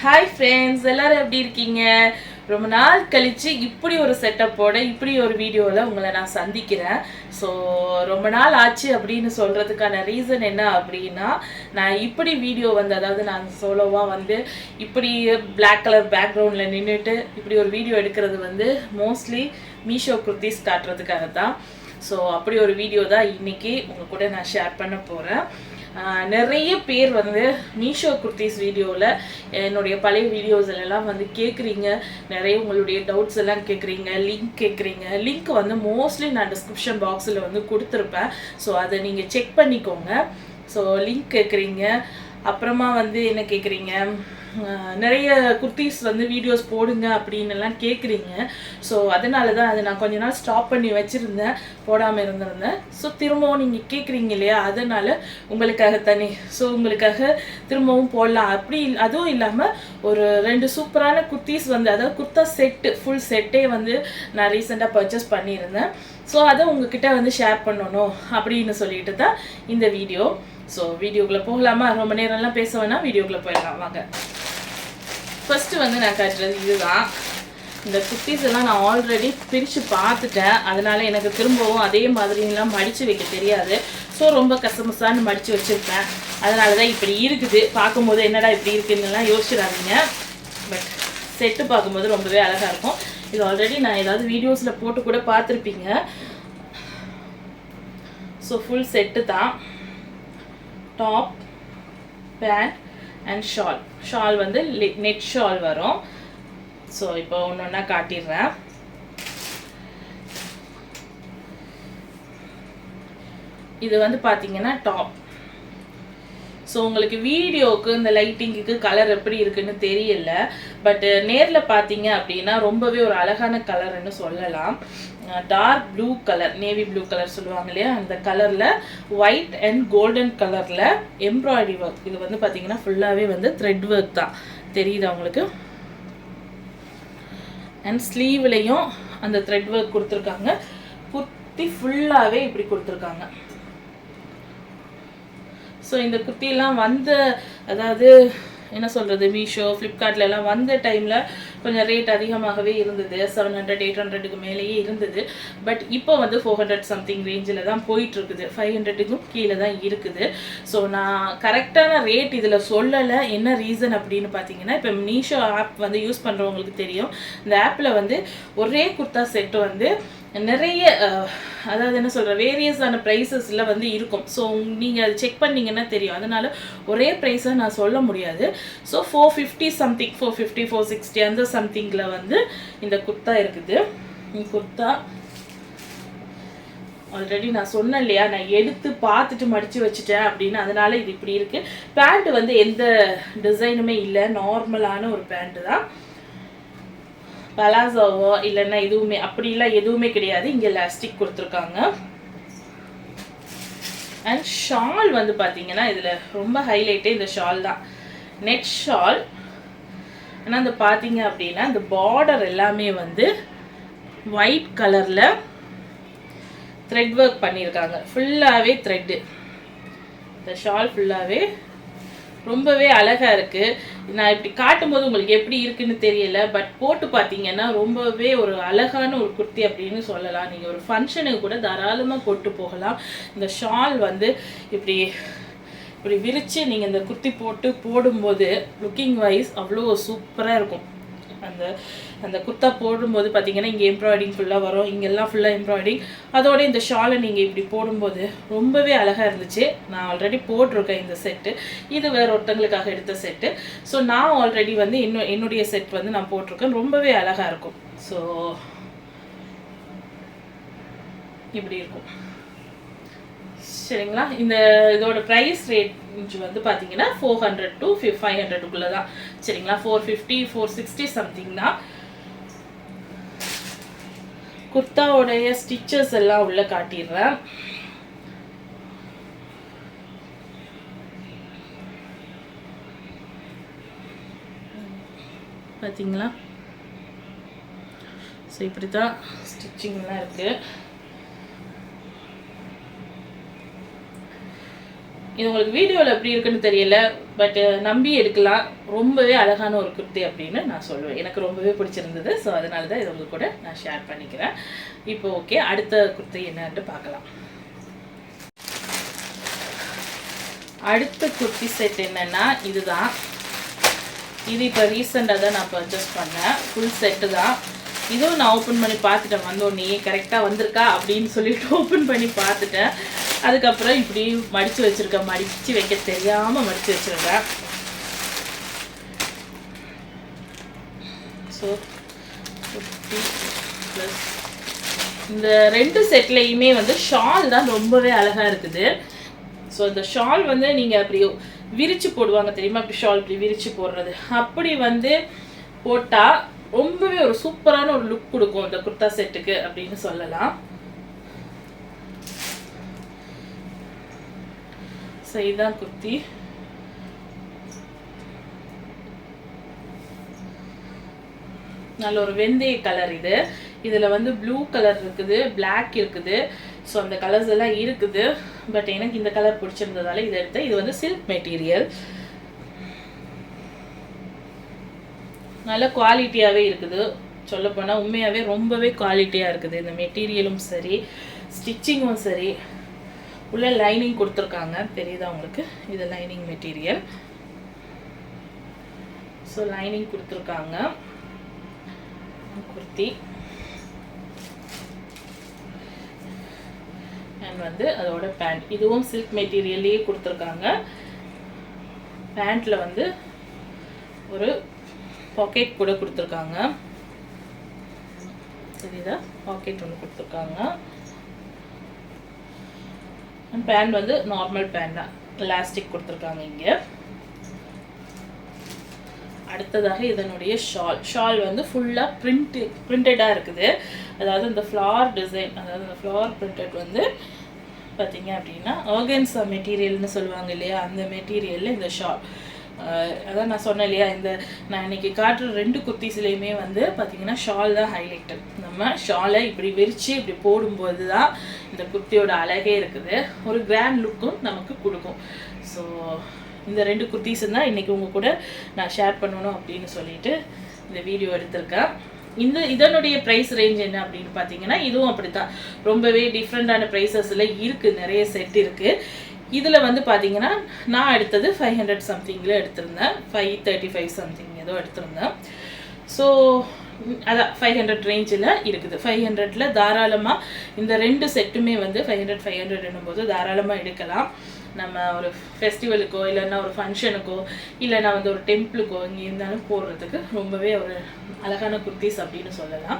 Hi friends, எல்லாரும் எப்படி இருக்கீங்க? ரொம்ப நாள் கழிச்சு இப்படி ஒரு செட்டப்போட இப்படி ஒரு வீடியோவில் உங்களை நான் சந்திக்கிறேன். ஸோ ரொம்ப நாள் ஆச்சு அப்படின்னு சொல்கிறதுக்கான ரீசன் என்ன அப்படின்னா, நான் இப்படி வீடியோ வந்து அதாவது நான் சோலோவாக வந்து இப்படி பிளாக் கலர் பேக்ரவுண்டில் நின்றுட்டு இப்படி ஒரு வீடியோ எடுக்கிறது வந்து மோஸ்ட்லி மீஷோ குர்த்திஸ் காட்டுறதுக்காக தான். ஸோ அப்படி ஒரு வீடியோ தான் இன்றைக்கி உங்கள் கூட நான் ஷேர் பண்ண போகிறேன். நிறைய பேர் வந்து மீஷோ குர்த்திஸ் வீடியோவில் என்னுடைய பழைய வீடியோஸ்லாம் வந்து கேட்குறீங்க, நிறைய உங்களுடைய டவுட்ஸ் எல்லாம் கேட்குறீங்க, லிங்க் கேட்குறீங்க. லிங்க் வந்து மோஸ்ட்லி நான் டிஸ்கிரிப்ஷன் பாக்ஸில் வந்து கொடுத்துருப்பேன். ஸோ அதை நீங்கள் செக் பண்ணிக்கோங்க. ஸோ லிங்க் கேட்குறீங்க, அப்புறமா வந்து என்ன கேட்குறீங்க, நிறைய குர்த்திஸ் வந்து வீடியோஸ் போடுங்க அப்படின்னு எல்லாம் கேட்குறீங்க. ஸோ அதனால தான் அதை நான் கொஞ்ச நாள் ஸ்டாப் பண்ணி வச்சுருந்தேன், போடாமல் இருந்திருந்தேன். ஸோ திரும்பவும் நீங்கள் கேட்குறீங்க இல்லையா, அதனால் உங்களுக்காக தனி உங்களுக்காக திரும்பவும் போடலாம். அதுவும் இல்லாமல் ஒரு 2 சூப்பரான குர்த்திஸ் வந்து அதாவது குர்த்தா செட்டு ஃபுல் செட்டே வந்து நான் ரீசெண்டாக பர்ச்சேஸ் பண்ணியிருந்தேன். ஸோ அதை உங்ககிட்ட வந்து ஷேர் பண்ணணும் அப்படின்னு சொல்லிட்டு தான் இந்த வீடியோ. ஸோ வீடியோக்குள்ளே போகலாமா? ரொம்ப நேரம்லாம் பேச வேணாம், வீடியோக்குள்ளே போயிடலாம் வாங்க. ஃபஸ்ட்டு வந்து நான் காட்டுறது இதுதான். இந்த குர்த்திஸ் எல்லாம் நான் ஆல்ரெடி பிரித்து பார்த்துட்டேன், அதனால் எனக்கு திரும்பவும் அதே மாதிரிலாம் மடித்து வைக்க தெரியாது. ஸோ ரொம்ப கசமசான்னு மடித்து வச்சுருப்பேன். அதனால தான் இப்படி இருக்குது. பார்க்கும்போது என்னடா இப்படி இருக்குன்னுலாம் யோசிச்சிடாதீங்க. பட் செட்டு பார்க்கும்போது ரொம்பவே அழகாக இருக்கும். இது ஆல்ரெடி நான் ஏதாவது வீடியோஸில் போட்டு கூட பார்த்துருப்பீங்க. ஸோ ஃபுல் செட்டு தான். டாப், பேண்ட் அண்ட் ஷால் வந்து நெட் ஷால் வரும். ஸோ இப்போ ஒன்று ஒன்றா காட்டிடுறேன். இது வந்து பார்த்தீங்கன்னா டாப். ஸோ உங்களுக்கு வீடியோவுக்கு இந்த லைட்டிங்குக்கு கலர் எப்படி இருக்குன்னு தெரியல, பட் நேரில் பார்த்தீங்க அப்படின்னா ரொம்பவே ஒரு அழகான கலர்னு சொல்லலாம். Dark blue colour, navy blue colour சொல்லுவாங்க இல்லையா, அந்த கலரில் ஒயிட் அண்ட் கோல்டன் கலரில் எம்ப்ராய்டரி ஒர்க். இது வந்து பார்த்தீங்கன்னா ஃபுல்லாகவே வந்து த்ரெட் ஒர்க் தான், தெரியுதா உங்களுக்கு? அண்ட் ஸ்லீவ்லையும் அந்த த்ரெட் ஒர்க் கொடுத்துருக்காங்க. குர்த்தி ஃபுல்லாகவே இப்படி கொடுத்துருக்காங்க. ஸோ இந்த குர்த்திலாம் அதாவது என்ன சொல்கிறது, மீஷோ ஃப்ளிப்கார்ட்லலாம் வந்த டைமில் கொஞ்சம் ரேட் அதிகமாகவே இருந்தது. 700-800க்கு மேலேயே இருந்தது. பட் இப்போ வந்து 400 சம்திங் ரேஞ்சில் தான் போயிட்டுருக்குது. 500க்கும் கீழே தான் இருக்குது. ஸோ நான் கரெக்டான ரேட் இதில் சொல்லலை. என்ன ரீசன் அப்படின்னு பார்த்தீங்கன்னா, இப்போ மீஷோ ஆப் வந்து யூஸ் பண்ணுறவங்களுக்கு தெரியும். இந்த ஆப்பில் வந்து ஒரே குர்த்தா செட்டு வந்து நிறைய அதாவது என்ன சொல்கிற வேரியஸான ப்ரைஸஸில் வந்து இருக்கும். ஸோ நீங்கள் அதை செக் பண்ணிங்கன்னா தெரியும். அதனால் ஒரே ப்ரைஸை நான் சொல்ல முடியாது. ஸோ 450 சம்திங், 450 460 அந்த சம்திங்கில் வந்து இந்த குர்த்தா இருக்குது. குர்த்தா ஆல்ரெடி நான் சொன்னேன் இல்லையா, நான் எடுத்து பார்த்துட்டு மடித்து வச்சுட்டேன் அப்படின்னு, அதனால் இது இப்படி இருக்குது. பேண்ட்டு வந்து எந்த டிசைனுமே இல்லை, நார்மலான ஒரு பேண்ட்டு தான். பலாசோவோ இல்லைன்னா எதுவுமே அப்படிலாம் எதுவுமே கிடையாது. இங்கே எலாஸ்டிக் கொடுத்துருக்காங்க. அண்ட் ஷால் வந்து பார்த்தீங்கன்னா இதில் ரொம்ப ஹைலைட்டே இந்த ஷால் தான், நெட் ஷால். ஆனால் அந்த பார்த்தீங்க அப்படின்னா இந்த பார்டர் எல்லாமே வந்து ஒயிட் கலரில் த்ரெட் ஒர்க் பண்ணியிருக்காங்க. ஃபுல்லாகவே த்ரெட்டு. இந்த ஷால் ஃபுல்லாகவே ரொம்பவே அழகாக இருக்குது. நான் இப்படி காட்டும்போது உங்களுக்கு எப்படி இருக்குன்னு தெரியல, பட் போட்டு பார்த்தீங்கன்னா ரொம்பவே ஒரு அழகான ஒரு குர்த்தி அப்படின்னு சொல்லலாம். நீங்கள் ஒரு ஃபங்க்ஷனுக்கு கூட தாராளமாக போட்டு போகலாம். இந்த ஷால் வந்து இப்படி இப்படி விரித்து நீங்கள் இந்த குர்த்தி போடும்போது லுக்கிங் வைஸ் அவ்வளோ சூப்பராக இருக்கும். அந்த குர்த்தா போடும்போது பார்த்தீங்கன்னா இங்கே எம்ப்ராய்டிங் ஃபுல்லாக வரும், இங்கெல்லாம் ஃபுல்லாக எம்ப்ராய்டிங். அதோட இந்த ஷாலை நீங்கள் இப்படி போடும்போது ரொம்பவே அழகாக இருந்துச்சு. நான் ஆல்ரெடி போட்டிருக்கேன் இந்த செட்டு. இது வேறு ஒருத்தங்களுக்காக எடுத்த செட்டு. ஸோ நான் ஆல்ரெடி வந்து என்னுடைய செட் வந்து நான் போட்டிருக்கேன். ரொம்பவே அழகாக இருக்கும். ஸோ இப்படி இருக்கும். சரிங்களா? இதோட ப்ரைஸ் ரேஞ்ச் வந்து பார்த்தீங்கன்னா 400 to 500க்குள்ளே தான். சரிங்களா? 450 460 சம்திங் தான். குர்த்தாவுடைய ஸ்டிச்சஸ் எல்லாம் உள்ள காட்டிடுறேன். பார்த்தீங்களா? ஸோ இப்படி தான் ஸ்டிச்சிங்லாம் இருக்குது. இது உங்களுக்கு வீடியோவில் எப்படி இருக்குன்னு தெரியல, பட் நம்பி எடுக்கலாம். ரொம்பவே அழகான ஒரு குர்த்தி அப்படின்னு நான் சொல்லுவேன். எனக்கு ரொம்பவே பிடிச்சிருந்தது. ஸோ அதனால தான் இது உங்கள் கூட நான் ஷேர் பண்ணிக்கிறேன். இப்போ ஓகே, அடுத்த குர்த்தி என்னன்ட்டு பார்க்கலாம். அடுத்த குர்த்தி செட் என்னென்னா இதுதான். இது இப்போ ரீசெண்டாக தான் நான் பர்ச்சேஸ் பண்ணேன். ஃபுல் செட்டு தான். இதுவும் நான் ஓப்பன் பண்ணி பார்த்துட்டேன். வந்தோடனே கரெக்டாக வந்திருக்கா அப்படின்னு சொல்லிட்டு ஓப்பன் பண்ணி பார்த்துட்டேன். அதுக்கப்புறம் இப்படி மடித்து வச்சுருக்கேன். மடித்து வைக்க தெரியாமல் மடித்து வச்சுருக்கேன். ஸோ 50 ப்ளஸ் இந்த 2 செட்லேயுமே வந்து ஷால் தான் ரொம்பவே அழகாக இருக்குது. ஸோ இந்த ஷால் வந்து நீங்கள் அப்படி விரித்து போடுவாங்க தெரியுமா, அப்படி ஷால் இப்படி விரித்து போடுறது, அப்படி வந்து போட்டால் ரொம்பவே ஒரு சூப்பரான ஒரு லுக் கொடுக்கும் இந்த குர்தா செட்டுக்கு அப்படின்னு சொல்லலாம். ஸோ இதுதான் குர்த்தி. நல்ல ஒரு வெந்தய கலர் இது. இதில் வந்து ப்ளூ கலர் இருக்குது, பிளாக் இருக்குது. ஸோ அந்த கலர்ஸ் எல்லாம் இருக்குது. பட் எனக்கு இந்த கலர் பிடிச்சிருந்ததால இதை எடுத்தேன். இது வந்து சில்க் மெட்டீரியல், நல்ல குவாலிட்டியாகவே இருக்குது. சொல்லப்போனால் உண்மையாகவே ரொம்பவே குவாலிட்டியாக இருக்குது. இந்த மெட்டீரியலும் சரி, ஸ்டிச்சிங்கும் சரி. உள்ள லைனிங் கொடுத்துருக்காங்க, தெரியுதா உங்களுக்கு? இது லைனிங் மெட்டீரியல். ஸோ லைனிங் கொடுத்துருக்காங்க. குர்த்தி அண்ட் வந்து அதோட பேண்ட், இதுவும் சில்க் மெட்டீரியல்லையே கொடுத்துருக்காங்க. பேண்ட்டில் வந்து ஒரு பாக்கெட் கூட கொடுத்துருக்காங்க. சரிதா, பாக்கெட் ஒன்று கொடுத்துருக்காங்க. பேண்ட் வந்து நார்மல் பேண்ட் தான், எலாஸ்டிக் கொடுத்துருக்காங்க இங்கே. அடுத்ததாக இதனுடைய ஷால் வந்து ஃபுல்லாக பிரிண்டடாக இருக்குது. அதாவது இந்த ஃப்ளார் டிசைன், அதாவது இந்த ஃப்ளார் பிரிண்டட் வந்து பார்த்தீங்க அப்படின்னா ஆர்கன்ஸா மெட்டீரியல்னு சொல்லுவாங்க இல்லையா, அந்த மெட்டீரியலில் இந்த ஷால். அதான் நான் சொன்னேன் இல்லையா, இந்த நான் இன்றைக்கி காட்டுற 2 குர்த்திஸ்லேயுமே வந்து பார்த்திங்கன்னா ஷால் தான் ஹைலைட்டட். நம்ம ஷாலை இப்படி விரித்து இப்படி போடும்போது தான் இந்த குர்த்தியோட அழகே இருக்குது. ஒரு கிராண்ட் லுக்கும் நமக்கு கொடுக்கும். ஸோ இந்த 2 குர்த்திஸும் தான் இன்றைக்கி உங்கள் கூட நான் ஷேர் பண்ணணும் அப்படின்னு சொல்லிட்டு இந்த வீடியோ எடுத்திருக்கேன். இதனுடைய ப்ரைஸ் ரேஞ்ச் என்ன அப்படின்னு பார்த்தீங்கன்னா இதுவும் அப்படி தான், ரொம்பவே டிஃப்ரெண்ட்டான ப்ரைஸஸில் இருக்குது. நிறைய செட் இருக்குது. இதில் வந்து பார்த்தீங்கன்னா நான் எடுத்தது 500 சம்திங்கில் எடுத்திருந்தேன், 535 சம்திங் ஏதோ எடுத்திருந்தேன். ஸோ அதான் 500 ரேஞ்சில் இருக்குது. 500ல் தாராளமாக இந்த 2 செட்டுமே வந்து 500 என்னும்போது தாராளமாக எடுக்கலாம். நம்ம ஒரு ஃபெஸ்டிவலுக்கோ இல்லைன்னா ஒரு ஃபங்க்ஷனுக்கோ இல்லைன்னா வந்து ஒரு டெம்பிளுக்கோ இங்கே இருந்தாலும் போடுறதுக்கு ரொம்பவே ஒரு அழகான குர்த்திஸ் அப்படின்னு சொல்லலாம்.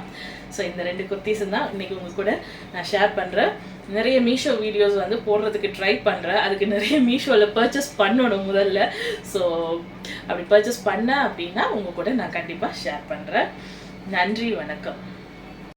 ஸோ இந்த 2 குர்த்திஸும் தான் இன்றைக்கி உங்கள் கூட நான் ஷேர் பண்ணுறேன். நிறைய மீஷோ வீடியோஸ் வந்து போடுறதுக்கு ட்ரை பண்ணுறேன். அதுக்கு நிறைய மீஷோவில் பர்ச்சேஸ் பண்ணணும் முதல்ல. ஸோ அப்படி பர்ச்சேஸ் பண்ணேன் அப்படின்னா உங்கள் கூட நான் கண்டிப்பாக ஷேர் பண்ணுறேன். நன்றி, வணக்கம்.